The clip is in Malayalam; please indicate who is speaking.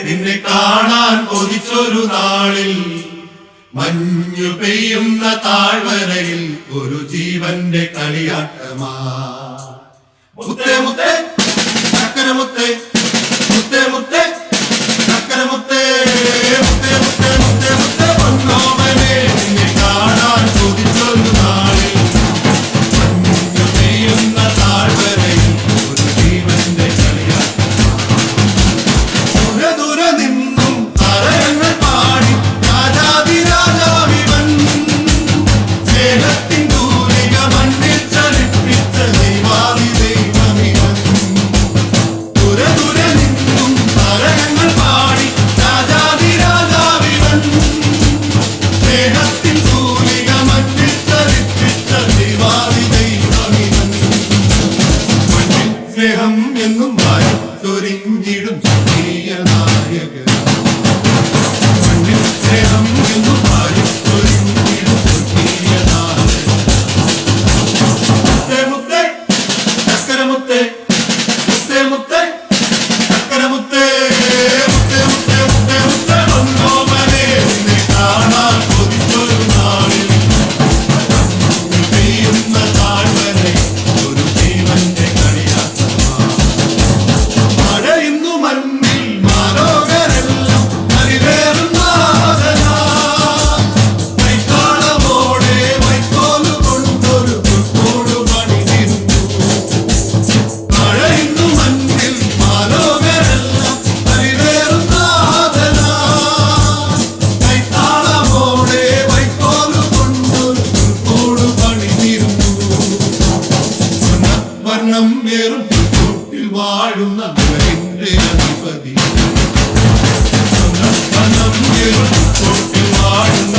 Speaker 1: നിന്നെ കാണാൻ കൊതിച്ചൊരു നാളിൽ മഞ്ഞു പെയ്യുന്ന താഴ്വരയിൽ ഒരു ജീവന്റെ കളിയാട്ടമാ. മുത്തേ മുത്തേ ചക്കര മുത്തേ, മുത്തേ മുത്തേ ചക്കര മുത്തേ, മുത്തേ മുത്തേ മുത്തേ മുത്തേ പൊന്നോമനെ നിന്നെ കാണാൻ കൊതിച്ചൊരു നാളിൽ മഞ്ഞു പെയ്യുന്ന താഴ്വരയിൽ ഒരു ജീവന്റെ കളിയാട്ടമാ. ദൂരെ ദൂരെ നിന്നും താരങ്ങൾ പാടി രാജാതിരാജാവിവൻ സ്നേഹത്തിൻ തൂലിക മണ്ണിൽ ചലിപ്പിച്ച ദൈവാദി ദൈവമിവൻ. ദൂരെ ദൂരെ നിന്നും താരങ്ങൾ പാടി രാജാതിരാജാവിവൻ സ്നേഹത്തിൻ തൂലിക മണ്ണിൽ ചലിപ്പിച്ച ദൈവാദി ദൈവമിവൻ. മണ്ണിൽ സ്നേഹം എന്നും വാരി ചൊരിഞ്ഞിടും സ്വർഗീയ നായകൻ. മണ്ണിൽ സ്നേഹം എന്നും വാരി ചൊരിഞ്ഞിടും സ്വർഗീയ നായകൻ. മുത്തേ മുത്തേ ചക്കര മുത്തേ, മുത്തേ മുത്തേ ചക്കര മുത്തേ, മുത്തേ മുത്തേ മുത്തേ മുത്തേ പൊന്നോമനെ നിന്നെ കാണാൻ കൊതിച്ചൊരു നാളിൽ മഞ്ഞു പെയ്യുന്ന താഴ്വരയിൽ ഒരു ജീവന്റെ കളിയാട്ടമാ. മഴയുന്നു മണ്ണിൽ മാലോകരെല്ലാം കരിവേറും നാഥനാ. കൈത്താളമോടെ വൈക്കോല് കൊണ്ടൊരു പുൽക്കൂട് പണിതിരുന്നു. മഴയുന്നു മണ്ണിൽ മാലോകരെല്ലാം കരിവേറും നാഥനാ. കൈത്താളമോടെ വൈക്കോല് കൊണ്ടൊരു പുൽക്കൂട് പണിതിരുന്നു. വർണ്ണം വേറും പുൽക്കൂട്ടിൽ വാഴുന്ന നിലവിന്റെ അധിപതി. വർണ്ണം വേറും പുൽക്കൂട്ടിൽ വാഴുന്ന